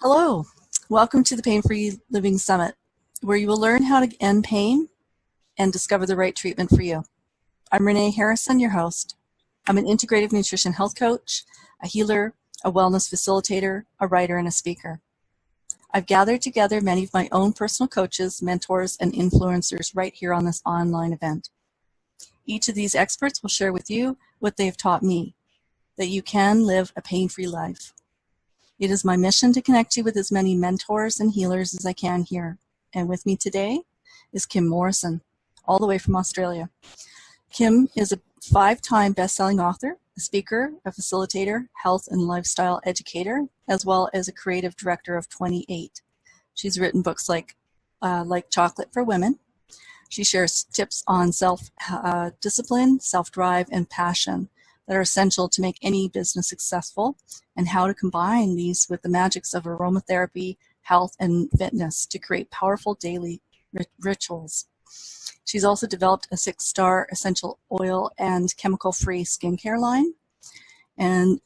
Hello, welcome to the Pain-Free Living Summit, where you will learn how to end pain and discover the right treatment for you. I'm Renee Harrison, your host. I'm an integrative nutrition health coach, a healer, a wellness facilitator, a writer, and a speaker. I've gathered together many of my own personal coaches, mentors, and influencers right here on this online event. Each of these experts will share with you what they've taught me, that you can live a pain-free life. It is my mission to connect you with as many mentors and healers as I can here. And with me today is Kim Morrison, all the way from Australia. Kim is a 5-time best-selling author, a speaker, a facilitator, health and lifestyle educator, as well as a creative director of 28. She's written books like Chocolate for Women. She shares tips on self-discipline, self-drive, and passion that are essential to make any business successful, and how to combine these with the magics of aromatherapy, health, and fitness to create powerful daily rituals. She's also developed a 6-star essential oil and chemical-free skincare line. And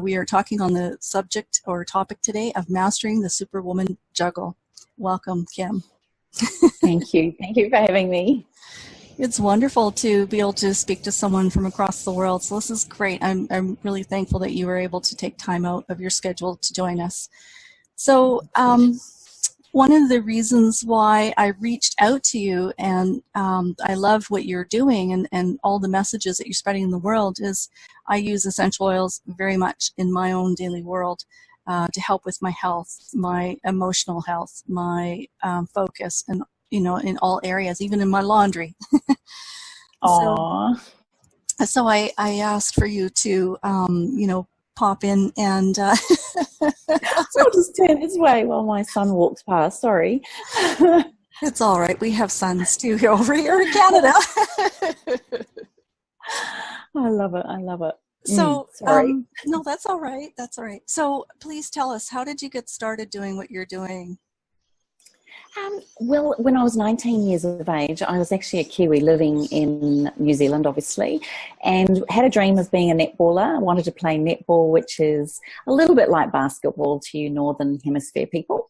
we are talking on the subject or topic today of mastering the superwoman juggle. Welcome, Kim. Thank you. Thank you for having me. It's wonderful to be able to speak to someone from across the world. So this is great. I'm really thankful that you were able to take time out of your schedule to join us. So one of the reasons why I reached out to you, and I love what you're doing and all the messages that you're spreading in the world, is I use essential oils very much in my own daily world to help with my health, my emotional health, my focus, and in all areas, even in my laundry. So I asked for you to, pop in and... I'll just turn this way while my son walks past. Sorry. It's all right. We have sons too over here in Canada. I love it. I love it. So, sorry. No, that's all right. That's all right. So please tell us, how did you get started doing what you're doing? Well, when I was 19 years of age, I was actually a Kiwi living in New Zealand, obviously, and had a dream of being a netballer. I wanted to play netball, which is a little bit like basketball to you Northern Hemisphere people.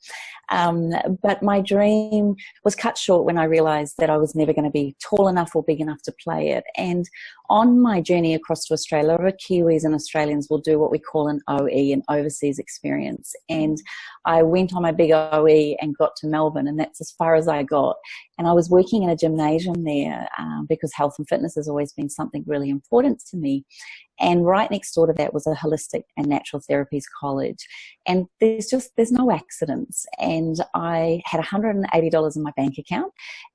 But my dream was cut short when I realised that I was never going to be tall enough or big enough to play it. And on my journey across to Australia, Kiwis and Australians will do what we call an OE, an overseas experience. And I went on my big OE and got to Melbourne, and that's as far as I got. And I was working in a gymnasium there because health and fitness has always been something really important to me. And right next door to that was a holistic and natural therapies college. And there's no accidents. And I had $180 in my bank account.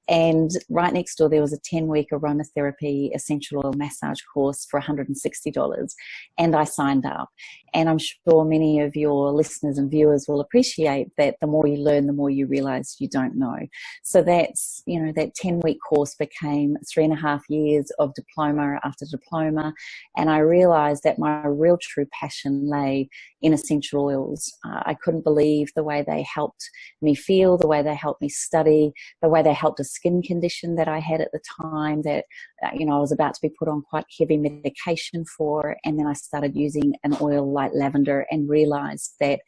And right next door, there was a 10-week aromatherapy essential oil massage course for $160. And I signed up. And I'm sure many of your listeners and viewers will appreciate that the more you learn, the more you realize you don't know. So that's, that 10-week course became 3.5 years of diploma after diploma. And I realized that my real true passion lay in essential oils. I couldn't believe the way they helped me feel, the way they helped me study, the way they helped a skin condition that I had at the time that, I was about to be put on quite heavy medication for. And then I started using an oil like lavender and realized that,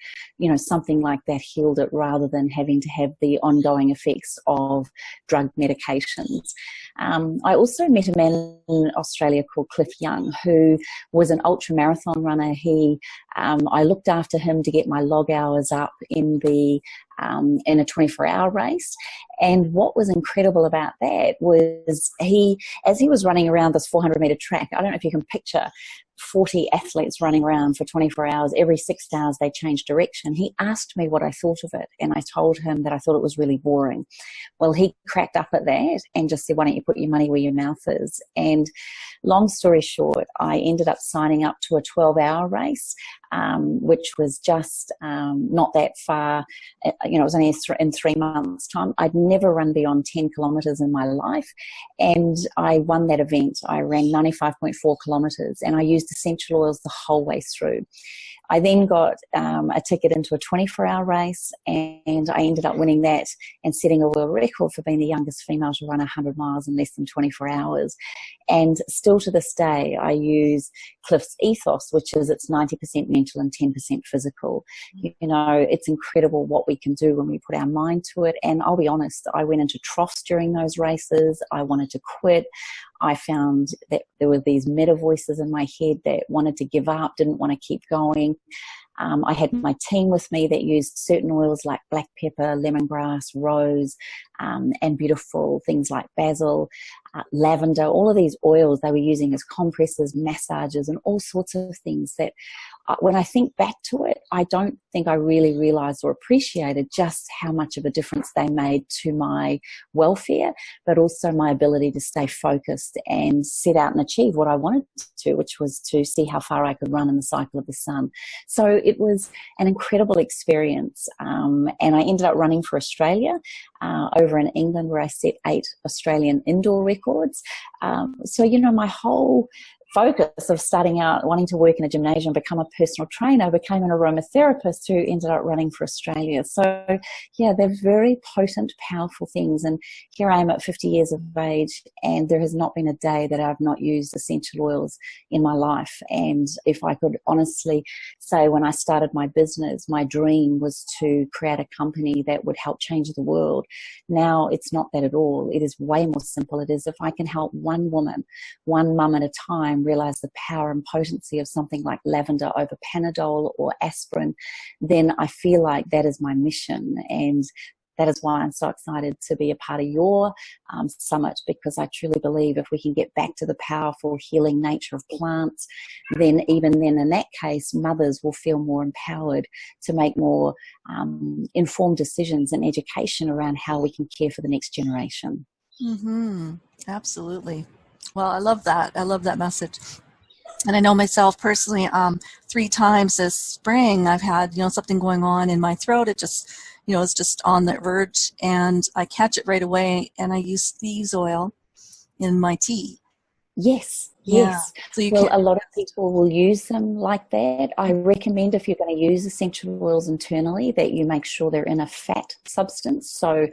something like that healed it rather than having to have the ongoing effects of drug medications. I also met a man in Australia called Cliff Young, who was an ultra marathon runner. I looked after him to get my log hours up in a 24-hour race. And what was incredible about that was as he was running around this 400-meter track, I don't know if you can picture 40 athletes running around for 24 hours. Every 6 hours they changed direction. He asked me what I thought of it, and I told him that I thought it was really boring. Well, he cracked up at that and just said, why don't you put your money where your mouth is? And long story short, I ended up signing up to a 12-hour race, which was just not that far. It was only in 3 months' time. I'd never run beyond 10 kilometres in my life, and I won that event. I ran 95.4 kilometres, and I used essential oils the whole way through. I then got a ticket into a 24-hour race, and I ended up winning that and setting a world record for being the youngest female to run 100 miles in less than 24 hours. And still to this day, I use Cliff's ethos, which is it's 90% mental and 10% physical. You know, it's incredible what we can do when we put our mind to it. And I'll be honest, I went into troughs during those races. I wanted to quit. I found that there were these meta voices in my head that wanted to give up, didn't want to keep going. I had my team with me that used certain oils like black pepper, lemongrass, rose, and beautiful things like basil, lavender. All of these oils they were using as compresses, massages, and all sorts of things that when I think back to it, I don't think I really realized or appreciated just how much of a difference they made to my welfare, but also my ability to stay focused and set out and achieve what I wanted to, which was to see how far I could run in the cycle of the sun. So it was an incredible experience. And I ended up running for Australia over in England, where I set 8 Australian indoor records. So, you know, my whole focus of starting out wanting to work in a gymnasium, become a personal trainer, became an aromatherapist who ended up running for Australia. So yeah, they're very potent, powerful things. And here I am at 50 years of age, and there has not been a day that I've not used essential oils in my life. And if I could honestly say, when I started my business, my dream was to create a company that would help change the world. Now it's not that at all. It is way more simple. It is if I can help one woman, one mum at a time, realize the power and potency of something like lavender over Panadol or aspirin, then I feel like that is my mission. And that is why I'm so excited to be a part of your summit, because I truly believe if we can get back to the powerful healing nature of plants, then even then in that case, mothers will feel more empowered to make more informed decisions and education around how we can care for the next generation. Mm-hmm. Absolutely. Well, I love that. I love that message. And I know myself personally, 3 times this spring, I've had, something going on in my throat. It just, it's just on the verge, and I catch it right away, and I use thieves oil in my tea. Yes. Yeah. Yes. So Well, a lot of people will use them like that. I recommend if you're going to use essential oils internally that you make sure they're in a fat substance. So,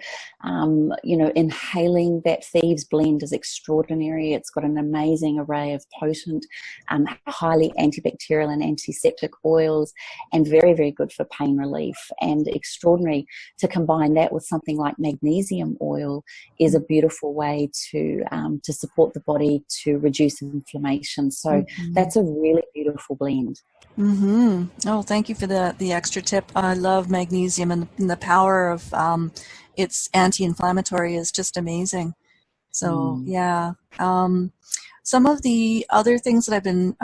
inhaling that thieves blend is extraordinary. It's got an amazing array of potent, highly antibacterial and antiseptic oils, and very, very good for pain relief, and extraordinary to combine that with something like magnesium oil is a beautiful way to support the body to reduce inflammation. So that's a really beautiful blend. Mm-hmm. Oh, thank you for the extra tip. I love magnesium, and the power of its anti-inflammatory is just amazing. So yeah. Some of the other things that I've been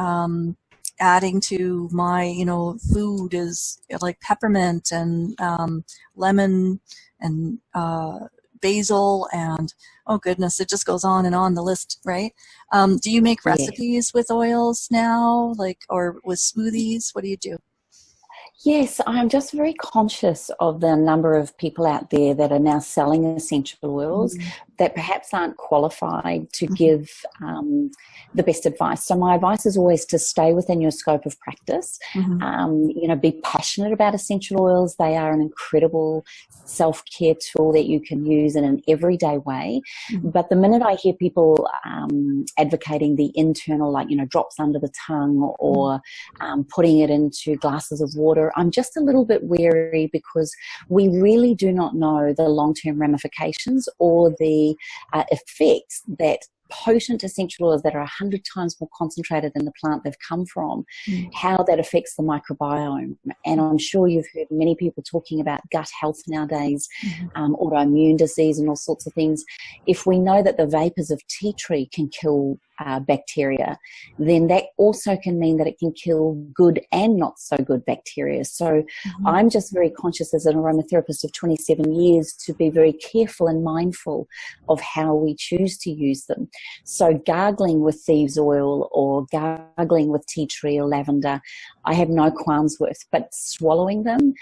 adding to my food is like peppermint and lemon and basil, and oh goodness, it just goes on and on the list, right? Do you make recipes with oils now, or with smoothies? What do you do? Yes, I'm just very conscious of the number of people out there that are now selling essential oils that perhaps aren't qualified to give the best advice. So my advice is always to stay within your scope of practice. Be passionate about essential oils. They are an incredible self-care tool that you can use in an everyday way. But the minute I hear people advocating the internal, drops under the tongue or putting it into glasses of water, I'm just a little bit wary, because we really do not know the long-term ramifications or the effects that potent essential oils that are 100 times more concentrated than the plant they've come from, how that affects the microbiome. And I'm sure you've heard many people talking about gut health nowadays, autoimmune disease and all sorts of things. If we know that the vapors of tea tree can kill bacteria, then that also can mean that it can kill good and not so good bacteria. So I'm just very conscious as an aromatherapist of 27 years to be very careful and mindful of how we choose to use them. So gargling with thieves oil or gargling with tea tree or lavender, I have no qualms with, but swallowing them,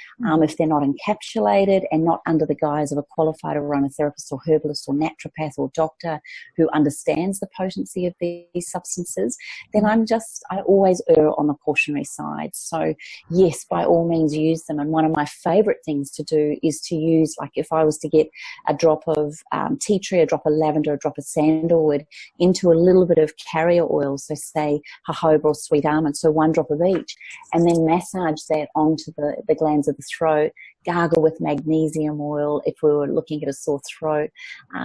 if they're not encapsulated and not under the guise of a qualified aromatherapist or herbalist or naturopath or doctor who understands the potency of their these substances, then I always err on the cautionary side. So yes, by all means use them. And one of my favorite things to do is to use, like if I was to get a drop of tea tree, a drop of lavender, a drop of sandalwood into a little bit of carrier oil, so say jojoba or sweet almond, so 1 drop of each, and then massage that onto the glands of the throat, gargle with magnesium oil if we were looking at a sore throat,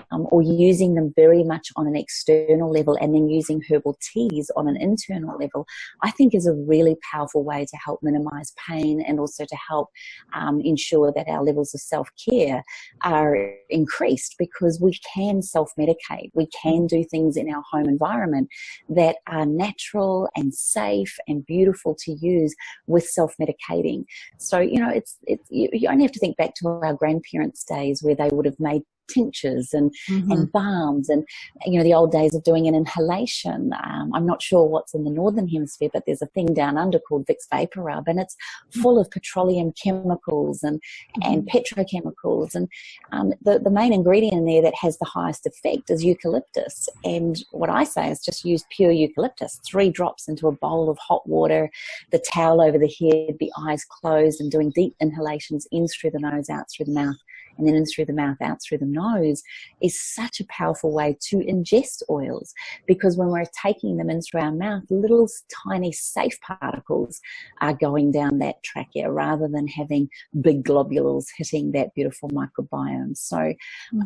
or using them very much on an external level and then using herbal teas on an internal level, I think is a really powerful way to help minimize pain and also to help ensure that our levels of self-care are increased, because we can self-medicate. We can do things in our home environment that are natural and safe and beautiful to use with self-medicating. So, you only have to think back to our grandparents' days where they would have made tinctures and balms and, the old days of doing an inhalation. I'm not sure what's in the Northern Hemisphere, but there's a thing down under called Vicks Vapor Rub, and it's full of petroleum chemicals and petrochemicals. And the main ingredient in there that has the highest effect is eucalyptus. And what I say is just use pure eucalyptus, 3 drops into a bowl of hot water, the towel over the head, the eyes closed, and doing deep inhalations in through the nose, out through the mouth, and then in through the mouth, out through the nose, is such a powerful way to ingest oils, because when we're taking them in through our mouth, little tiny safe particles are going down that trachea rather than having big globules hitting that beautiful microbiome. So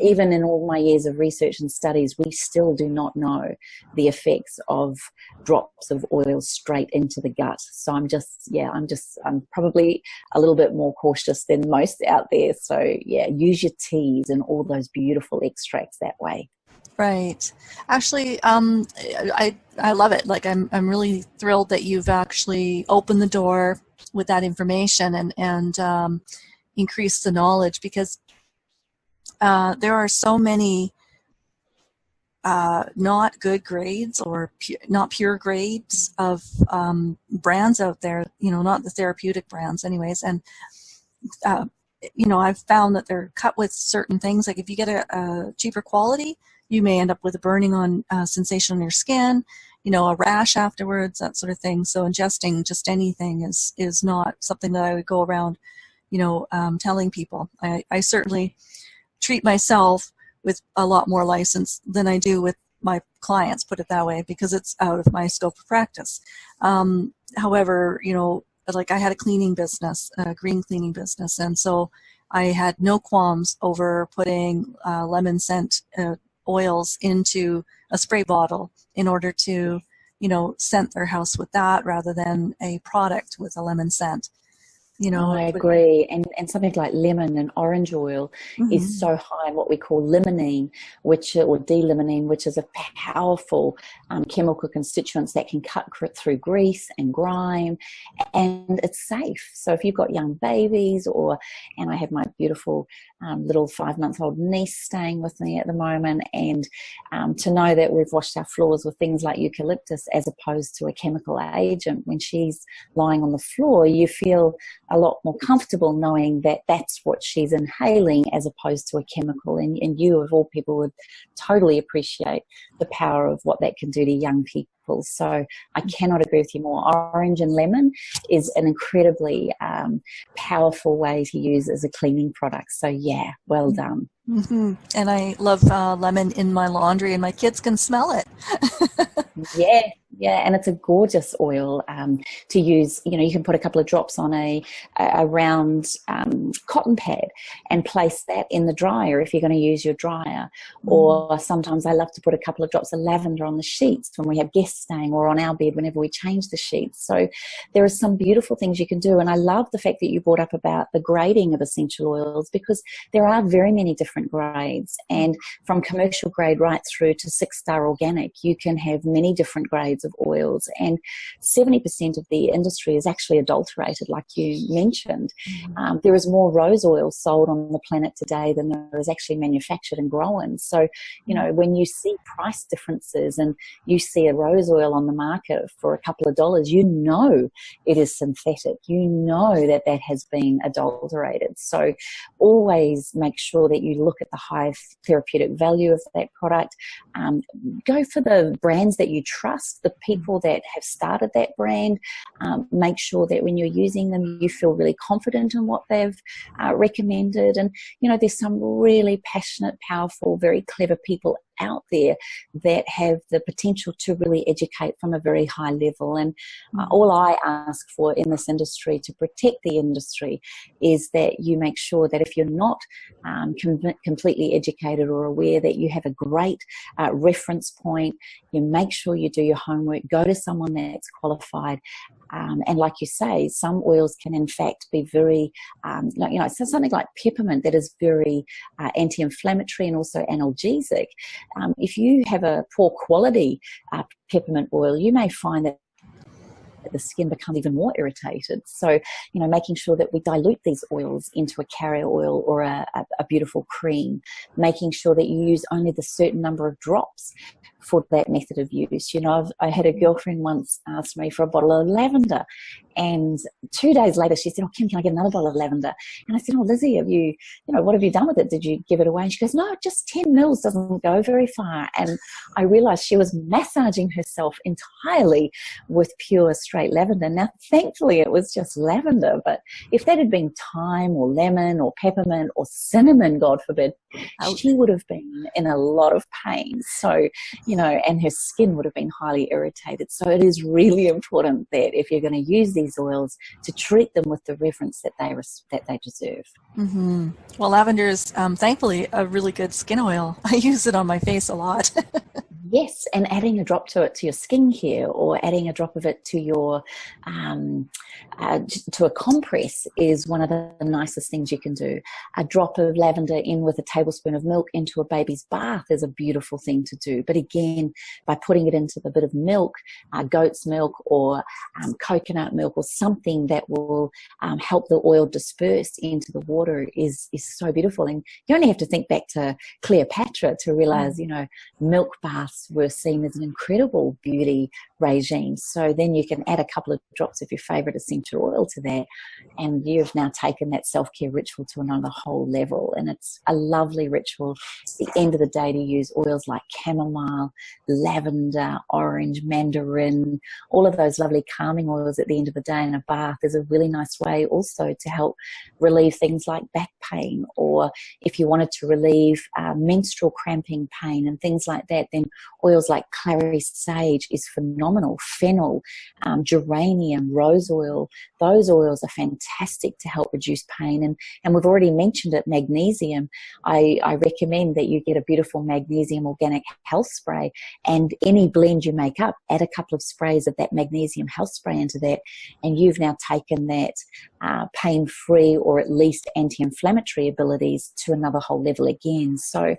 even in all my years of research and studies, we still do not know the effects of drops of oil straight into the gut. So I'm probably a little bit more cautious than most out there. So yeah, use your teas and all those beautiful extracts that way. Right. Actually, I love it. Like I'm really thrilled that you've actually opened the door with that information and increased the knowledge, because there are so many not good grades or not pure grades of brands out there, not the therapeutic brands anyways. And I've found that they're cut with certain things. Like if you get a cheaper quality, you may end up with a burning on sensation on your skin, a rash afterwards, that sort of thing. So ingesting just anything is not something that I would go around, telling people. I certainly treat myself with a lot more license than I do with my clients, put it that way, because it's out of my scope of practice. However, like I had a cleaning business, a green cleaning business, and so I had no qualms over putting lemon scent oils into a spray bottle in order to, scent their house with that rather than a product with a lemon scent. I agree. And something like lemon and orange oil is so high in what we call limonene, or D-limonene, which is a powerful chemical constituent that can cut through grease and grime, and it's safe. So if you've got young babies, and I have my beautiful little 5-month-old niece staying with me at the moment, and to know that we've washed our floors with things like eucalyptus as opposed to a chemical agent, when she's lying on the floor, you feel a lot more comfortable knowing that that's what she's inhaling as opposed to a chemical. And you, of all people, would totally appreciate the power of what that can do to young people. So I cannot agree with you more. Orange and lemon is an incredibly powerful way to use as a cleaning product. So yeah, well done. And I love lemon in my laundry, and my kids can smell it. Yeah, and it's a gorgeous oil to use. You can put a couple of drops on a round cotton pad and place that in the dryer if you're going to use your dryer. Or sometimes I love to put a couple of drops of lavender on the sheets when we have guests staying, or on our bed whenever we change the sheets. So there are some beautiful things you can do. And I love the fact that you brought up about the grading of essential oils, because there are very many different grades. And from commercial grade right through to 6-star organic, you can have many different grades of oils, and 70% of the industry is actually adulterated, like you mentioned. There is more rose oil sold on the planet today than there is actually manufactured and grown. So, you know, when you see price differences and you see a rose oil on the market for a couple of dollars, you know it is synthetic. You know that that has been adulterated. So always make sure that you look at the high therapeutic value of that product. Go for the brands that you trust, the people that have started that brand. Make sure that when you're using them, you feel really confident in what they've recommended. And, you know, there's some really passionate, powerful, very clever people out there that have the potential to really educate from a very high level. And all I ask for in this industry to protect the industry is that you make sure that if you're not completely educated or aware, that you have a great reference point. You make sure you do your homework, go to someone that's qualified. And like you say, some oils can in fact be very, so something like peppermint that is very anti-inflammatory and also analgesic. If you have a poor quality peppermint oil, you may find that the skin becomes even more irritated. So, you know, making sure that we dilute these oils into a carrier oil or a beautiful cream, making sure that you use only the certain number of drops for that method of use. You know, I had a girlfriend once ask me for a bottle of lavender, and 2 days later she said, "Oh, Kim, can I get another bottle of lavender?" And I said, "Oh, Lizzie, what have you done with it? Did you give it away?" And she goes, "No, just 10 mils doesn't go very far." And I realized she was massaging herself entirely with pure straight lavender. Now, thankfully, it was just lavender, but if that had been thyme or lemon or peppermint or cinnamon, God forbid, she would have been in a lot of pain. So, you know, and her skin would have been highly irritated. So it is really important that if you're going to use these oils, to treat them with the reverence that they deserve. Mm-hmm. Well, lavender is thankfully a really good skin oil. I use it on my face a lot. Yes, and adding a drop to it to your skincare, or adding a drop of it to your to a compress, is one of the nicest things you can do. A drop of lavender in with a tablespoon of milk into a baby's bath is a beautiful thing to do. But again, by putting it into a bit of milk, goat's milk or coconut milk, or something that will help the oil disperse into the water, is so beautiful. And you only have to think back to Cleopatra to realize, you know, milk baths were seen as an incredible beauty regime. So then you can add a couple of drops of your favorite essential oil to that, and you've now taken that self-care ritual to another whole level. And it's a lovely ritual at the end of the day to use oils like chamomile, lavender, orange, mandarin, all of those lovely calming oils at the end of the day in a bath is a really nice way also to help relieve things like back pain, or if you wanted to relieve menstrual cramping pain and things like that, then oils like clary sage is phenomenal. Fennel, geranium, rose oil, those oils are fantastic to help reduce pain. And we've already mentioned it, magnesium. I recommend that you get a beautiful magnesium organic health spray, and any blend you make up, add a couple of sprays of that magnesium health spray into that, and you've now taken that pain-free or at least anti-inflammatory abilities to another whole level again. So,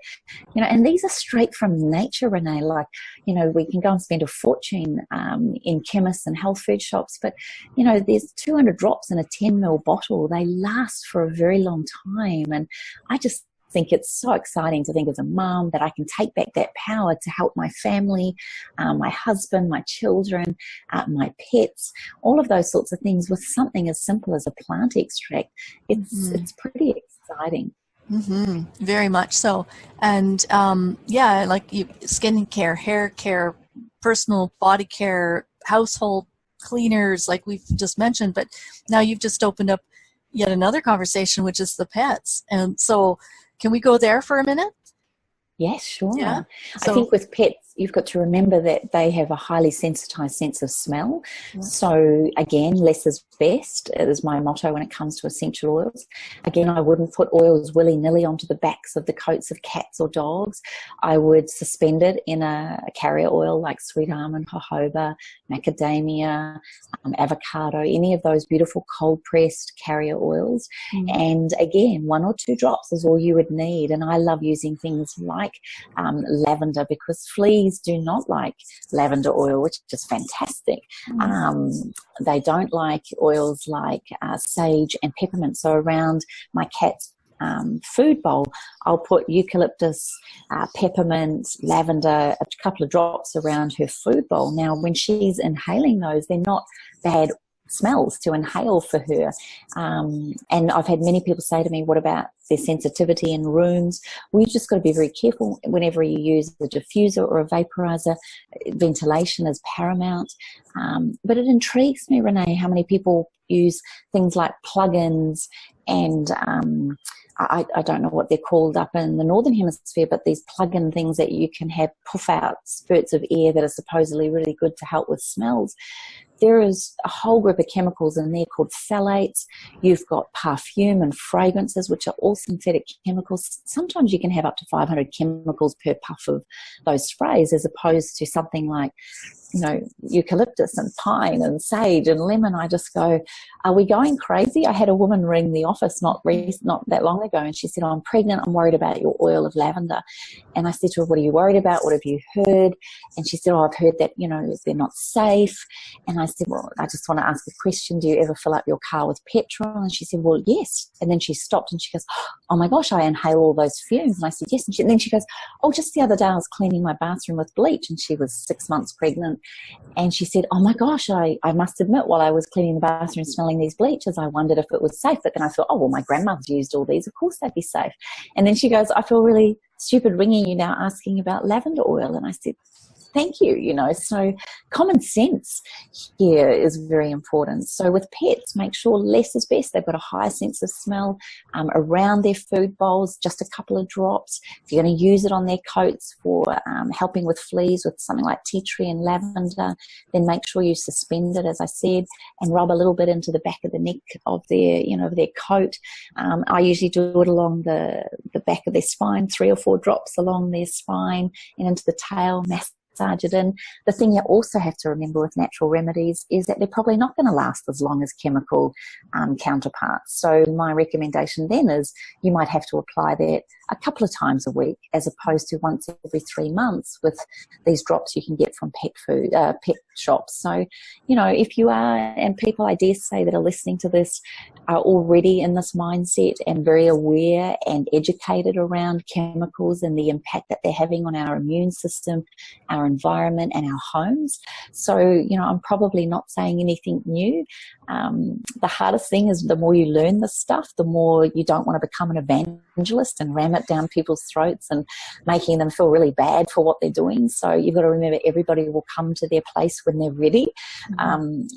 you know, and these are straight from nature, Renee. Like, you know, we can go and spend a fortune in chemists and health food shops, but, you know, there's 200 drops in a 10 ml bottle. They last for a very long time. And I just think it's so exciting to think as a mum that I can take back that power to help my family, my husband, my children, my pets, all of those sorts of things with something as simple as a plant extract. It's pretty exciting. Mm-hmm. Very much so. And like skin care, hair care, personal body care, household cleaners, like we've just mentioned. But now you've just opened up yet another conversation, which is the pets. And so can we go there for a minute? Yes, sure. Yeah. I think with pets, you've got to remember that they have a highly sensitized sense of smell. Yeah. So again, less is best. It is my motto when it comes to essential oils. Again, I wouldn't put oils willy-nilly onto the backs of the coats of cats or dogs. I would suspend it in a carrier oil like sweet almond, jojoba, macadamia, avocado, any of those beautiful cold-pressed carrier oils. And again, 1 or 2 drops is all you would need. And I love using things like lavender, because fleas bees do not like lavender oil, which is fantastic. They don't like oils like sage and peppermint. So around my cat's food bowl, I'll put eucalyptus, peppermint, lavender, a couple of drops around her food bowl. Now, when she's inhaling those, they're not bad smells to inhale for her. And I've had many people say to me, what about their sensitivity in rooms? Well, you just got to be very careful whenever you use a diffuser or a vaporizer. Ventilation is paramount. But it intrigues me, Renee, how many people use things like plugins and I don't know what they're called up in the Northern Hemisphere, but these plug-in things that you can have puff out spurts of air that are supposedly really good to help with smells. There is a whole group of chemicals in there called phthalates. You've got perfume and fragrances, which are all synthetic chemicals. Sometimes you can have up to 500 chemicals per puff of those sprays, as opposed to something like, you know, eucalyptus and pine and sage and lemon. I just go, are we going crazy? I had a woman ring the office not that long ago, and she said, oh, I'm pregnant. I'm worried about your oil of lavender. And I said to her, what are you worried about? What have you heard? And she said, oh, I've heard that, you know, they're not safe. And I said, well, I just want to ask a question. Do you ever fill up your car with petrol? And she said, well, yes. And then she stopped and she goes, oh my gosh, I inhale all those fumes. And I said, yes. And then she goes, oh, just the other day I was cleaning my bathroom with bleach, and she was 6 months pregnant. And she said, oh my gosh, I must admit, while I was cleaning the bathroom smelling these bleaches, I wondered if it was safe. But then I thought, oh, well, my grandmother's used all these. Of course they'd be safe. And then she goes, I feel really stupid ringing you now asking about lavender oil. And I said, thank you, you know. So common sense here is very important. So with pets, make sure less is best. They've got a higher sense of smell around their food bowls, just a couple of drops. If you're going to use it on their coats for helping with fleas with something like tea tree and lavender, then make sure you suspend it, as I said, and rub a little bit into the back of the neck of their, you know, of their coat. I usually do it along the back of their spine, 3 or 4 drops along their spine and into the tail, massage it in. The thing you also have to remember with natural remedies is that they're probably not going to last as long as chemical counterparts. So my recommendation then is you might have to apply that a couple of times a week, as opposed to once every 3 months with these drops you can get from pet shops. So, you know, if you are, and people I dare say that are listening to this are already in this mindset and very aware and educated around chemicals and the impact that they're having on our immune system, our environment and our homes. So, you know, I'm probably not saying anything new. The hardest thing is the more you learn this stuff, the more you don't want to become an evangelist and ram it down people's throats and making them feel really bad for what they're doing. So you've got to remember everybody will come to their place when they're ready.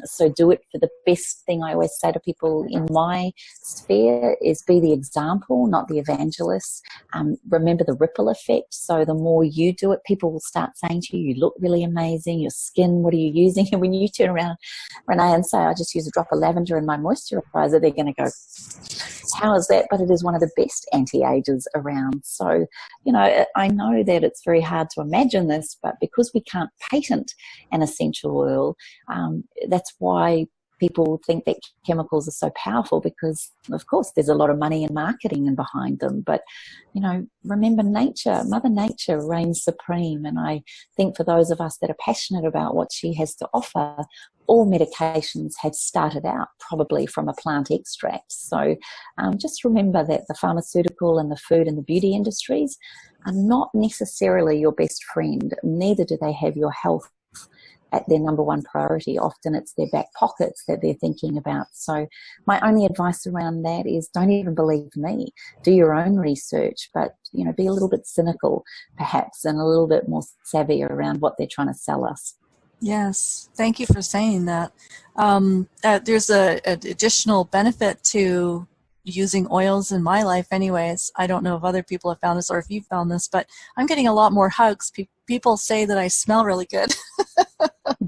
So do it for the best thing I always say to people in my sphere is be the example, not the evangelist. Remember the ripple effect. So the more you do it, people will start saying to you, you look really amazing, your skin, what are you using? And when you turn around, Renee, and say, I just use a drop of lavender in my moisturizer, they're going to go, how is that? But it is one of the best anti-ages around. So, you know, I know that it's very hard to imagine this, but because we can't patent an essential oil, that's why people think that chemicals are so powerful, because of course there's a lot of money in marketing and behind them. But, you know, remember nature, Mother Nature reigns supreme. And I think for those of us that are passionate about what she has to offer, all medications have started out probably from a plant extract. So just remember that the pharmaceutical and the food and the beauty industries are not necessarily your best friend. Neither do they have your health at their number one priority. Often it's their back pockets that they're thinking about. So my only advice around that is don't even believe me. Do your own research, but, you know, be a little bit cynical perhaps and a little bit more savvy around what they're trying to sell us. Yes, thank you for saying that. There's an additional benefit to using oils in my life anyways. I don't know if other people have found this or if you've found this, but I'm getting a lot more hugs. People say that I smell really good.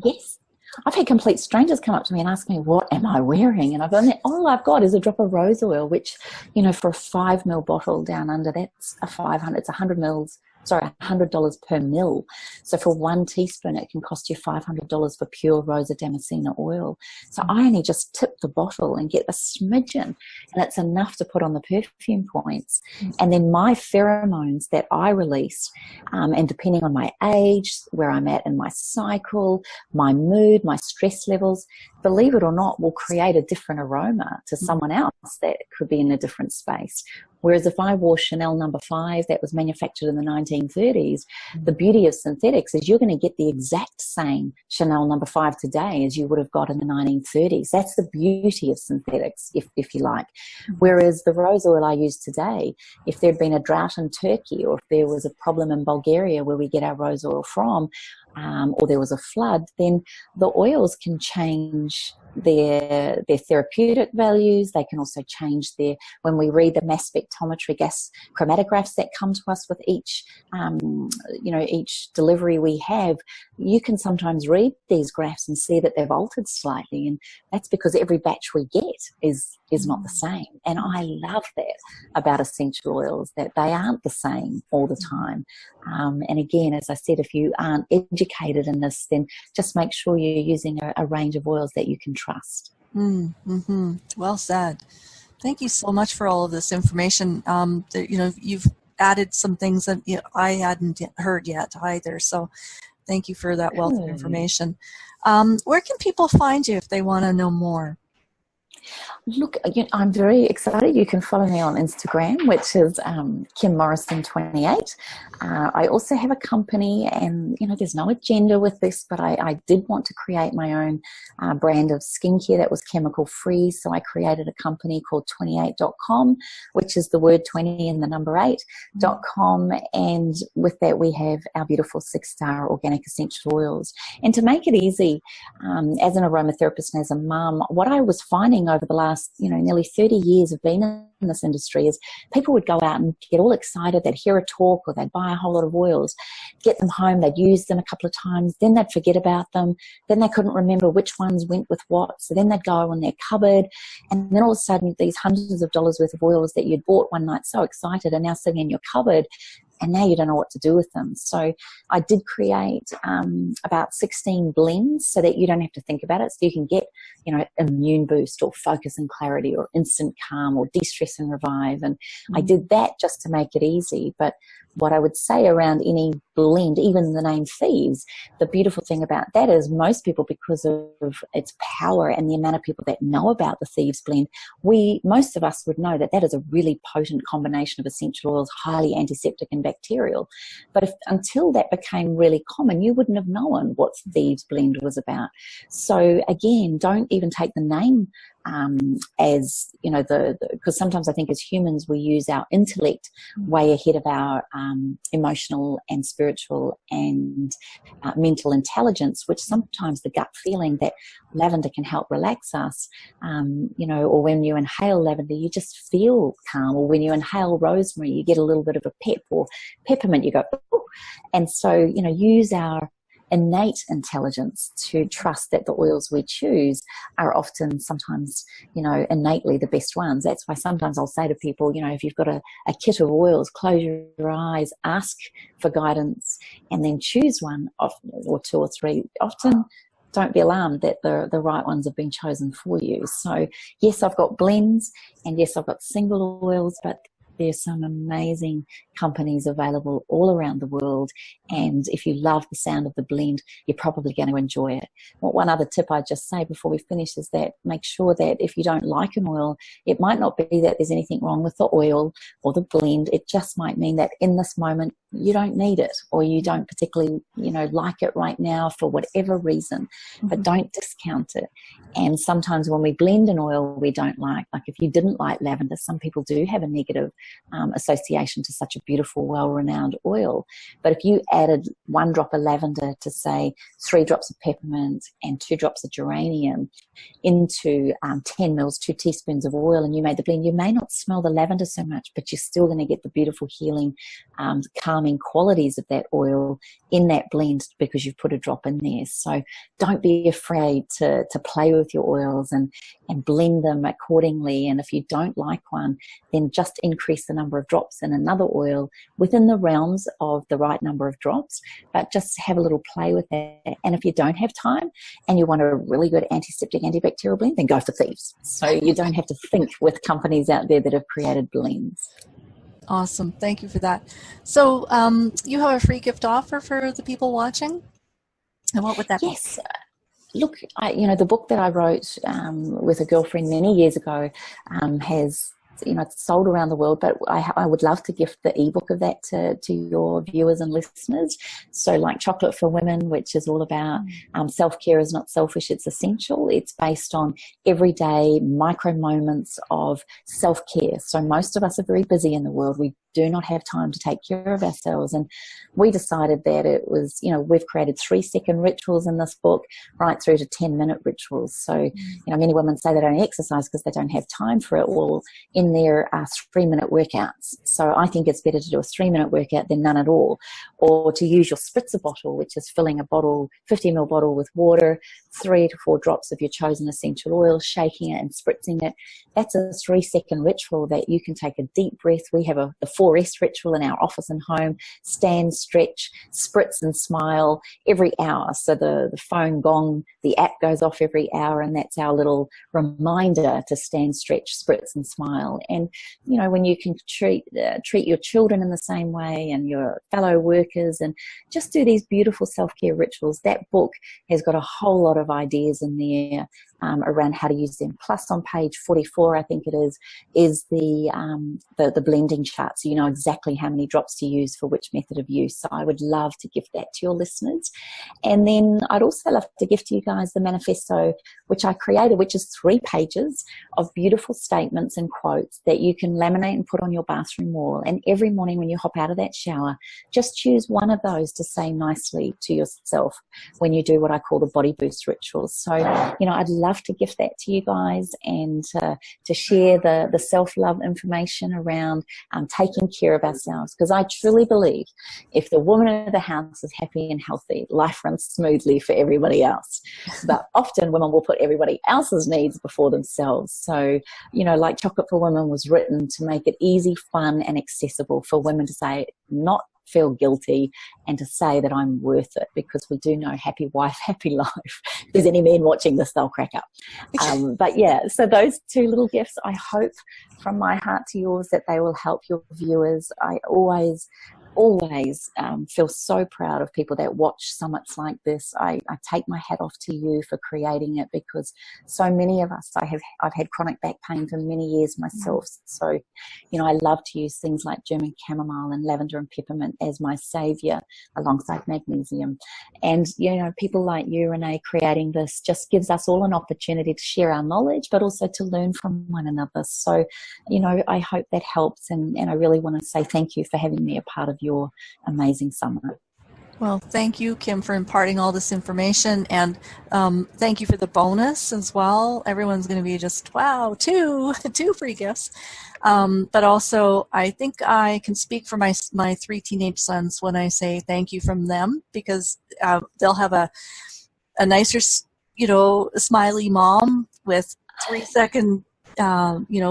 Yes. I've had complete strangers come up to me and ask me, what am I wearing? And I've gone, all I've got is a drop of rose oil, which, you know, for a 5 ml bottle down under, that's a 500, it's 100 mils $100 per mil. So for 1 teaspoon, it can cost you $500 for pure Rosa Damascena oil. So I only just tip the bottle and get a smidgen, and it's enough to put on the perfume points. And then my pheromones that I release, and depending on my age, where I'm at in my cycle, my mood, my stress levels, believe it or not, will create a different aroma to someone else that could be in a different space. Whereas if I wore Chanel No. 5 that was manufactured in the 1930s, the beauty of synthetics is you're going to get the exact same Chanel No. 5 today as you would have got in the 1930s. That's the beauty of synthetics, if you like. Whereas the rose oil I use today, if there'd been a drought in Turkey, or if there was a problem in Bulgaria where we get our rose oil from, or there was a flood, then the oils can change their therapeutic values. They can also change when we read the mass spectrometry gas chromatographs that come to us with each delivery we have, you can sometimes read these graphs and see that they've altered slightly, and that's because every batch we get is not the same. And I love that about essential oils, that they aren't the same all the time. And again, as I said, if you aren't educated in this, then just make sure you're using a range of oils that you can trust. Mm-hmm. Well said. Thank you so much for all of this information. You've added some things that I hadn't heard yet either. So thank you for that wealth of information. Where can people find you if they want to know more? Look, I'm very excited. You can follow me on Instagram, which is Kim Morrison 28. I also have a company, and there's no agenda with this, but I did want to create my own brand of skincare that was chemical free. So I created a company called 28.com, which is the word 20 and the number 8.com. And with that, we have our beautiful 6-star organic essential oils. And to make it easy, as an aromatherapist and as a mum, what I was finding over the last nearly 30 years of being in this industry is people would go out and get all excited. They'd hear a talk, or they'd buy a whole lot of oils, get them home, they'd use them a couple of times, then they'd forget about them, then they couldn't remember which ones went with what, so then they'd go in their cupboard, and then all of a sudden these hundreds of dollars worth of oils that you'd bought one night so excited are now sitting in your cupboard, and now you don't know what to do with them. So I did create about 16 blends so that you don't have to think about it. So you can get, immune boost, or focus and clarity, or instant calm, or de-stress and revive. And I did that just to make it easy. But what I would say around any blend, even the name Thieves, the beautiful thing about that is most people, because of its power and the amount of people that know about the Thieves blend, most of us would know that that is a really potent combination of essential oils, highly antiseptic and bacterial. But until that became really common, you wouldn't have known what Thieves blend was about. So again, don't even take the name as because sometimes I think as humans we use our intellect way ahead of our emotional and spiritual and mental intelligence, which sometimes the gut feeling that lavender can help relax us, or when you inhale lavender you just feel calm, or when you inhale rosemary you get a little bit of a pep, or peppermint you go ooh. And so use our innate intelligence to trust that the oils we choose are often sometimes, innately the best ones. That's why sometimes I'll say to people, if you've got a kit of oils, close your eyes, ask for guidance, and then choose one or two or three. Often don't be alarmed that the right ones have been chosen for you. So yes, I've got blends, and yes, I've got single oils, but there's some amazing companies available all around the world, and if you love the sound of the blend, you're probably going to enjoy it. Well, one other tip I'd just say before we finish is that make sure that if you don't like an oil, it might not be that there's anything wrong with the oil or the blend. It just might mean that in this moment you don't need it, or you don't particularly like it right now for whatever reason, but don't discount it. And sometimes when we blend an oil we don't like if you didn't like lavender, some people do have a negative association to such a beautiful, well-renowned oil. But if you added 1 drop of lavender to, say, 3 drops of peppermint and 2 drops of geranium into 10 mils, 2 teaspoons of oil, and you made the blend, you may not smell the lavender so much, but you're still going to get the beautiful healing, calming qualities of that oil in that blend because you've put a drop in there. So don't be afraid to play with your oils and blend them accordingly. And if you don't like one, then just increase the number of drops in another oil oil within the realms of the right number of drops, but just have a little play with that. And if you don't have time and you want a really good antiseptic, antibacterial blend, then go for Thieves. So you don't have to think with companies out there that have created blends. Awesome. Thank you for that. So you have a free gift offer for the people watching? And what would that be? Yes. Look, the book that I wrote with a girlfriend many years ago has, it's sold around the world, but I would love to gift the ebook of that to your viewers and listeners. So like Chocolate for Women, which is all about self-care is not selfish, it's essential. It's based on everyday micro moments of self-care. So most of us are very busy in the world. We do not have time to take care of ourselves. And we decided that it was, we've created 3-second rituals in this book right through to 10-minute rituals. So, many women say they don't exercise because they don't have time for it. Well, in there are 3-minute workouts. So I think it's better to do a 3-minute workout than none at all. Or to use your spritzer bottle, which is filling a bottle, 50ml bottle with water, 3 to 4 drops of your chosen essential oil, shaking it and spritzing it. That's a 3-second ritual that you can take a deep breath. We have the 4S ritual in our office and home: stand, stretch, spritz and smile every hour. So the phone gong, the app goes off every hour, and that's our little reminder to stand, stretch, spritz and smile. And, when you can treat your children in the same way and your fellow workers, and just do these beautiful self-care rituals, that book has got a whole lot of ideas in there around how to use them. Plus on page 44, I think it is the blending chart, so you know exactly how many drops to use for which method of use. So I would love to gift that to your listeners. And then I'd also love to gift to you guys the manifesto, which I created, which is 3 pages of beautiful statements and quotes that you can laminate and put on your bathroom wall. And every morning when you hop out of that shower, just choose one of those to say nicely to yourself when you do what I call the body boost rituals. So, I'd love to gift that to you guys, and to share the self-love information around taking care of ourselves, because I truly believe if the woman of the house is happy and healthy, life runs smoothly for everybody else. But often women will put everybody else's needs before themselves. So, like Chocolate for Women was written to make it easy, fun and accessible for women to say, not feel guilty, and to say that I'm worth it, because we do know happy wife, happy life. If there's any men watching this, they'll crack up. But yeah, so those 2 little gifts, I hope from my heart to yours that they will help your viewers. I always feel so proud of people that watch summits like this. I take my hat off to you for creating it, because so many of us, I've had chronic back pain for many years myself. So, I love to use things like German chamomile and lavender and peppermint as my savior alongside magnesium. And, people like you, Renee, creating this just gives us all an opportunity to share our knowledge, but also to learn from one another. So, I hope that helps. And I really want to say thank you for having me a part of your amazing summer. Well, thank you, Kim, for imparting all this information, and thank you for the bonus as well. Everyone's going to be just, wow, two free gifts. But also, I think I can speak for my 3 teenage sons when I say thank you from them, because they'll have a nicer, smiley mom with 3-second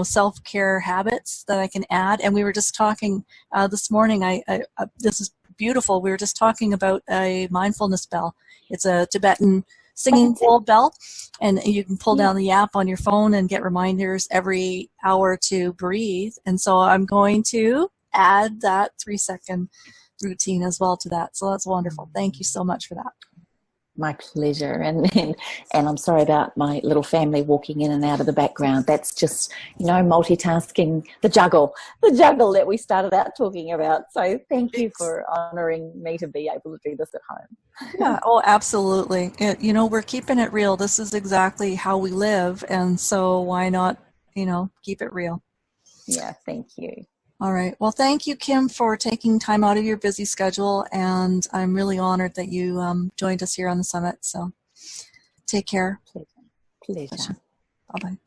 self-care habits that I can add. And we were just talking this morning, this is beautiful. We were just talking about a mindfulness bell. It's a Tibetan singing bowl bell, and you can pull down the app on your phone and get reminders every hour to breathe. And so I'm going to add that 3-second routine as well to that. So that's wonderful. Thank you so much for that. My pleasure. And I'm sorry about my little family walking in and out of the background. That's just, multitasking, the juggle that we started out talking about. So thank you for honouring me to be able to do this at home. Yeah, oh, absolutely. We're keeping it real. This is exactly how we live. And so why not, keep it real? Yeah, thank you. All right. Well, thank you, Kim, for taking time out of your busy schedule, and I'm really honored that you joined us here on the summit. So take care. Pleasure. Bye-bye.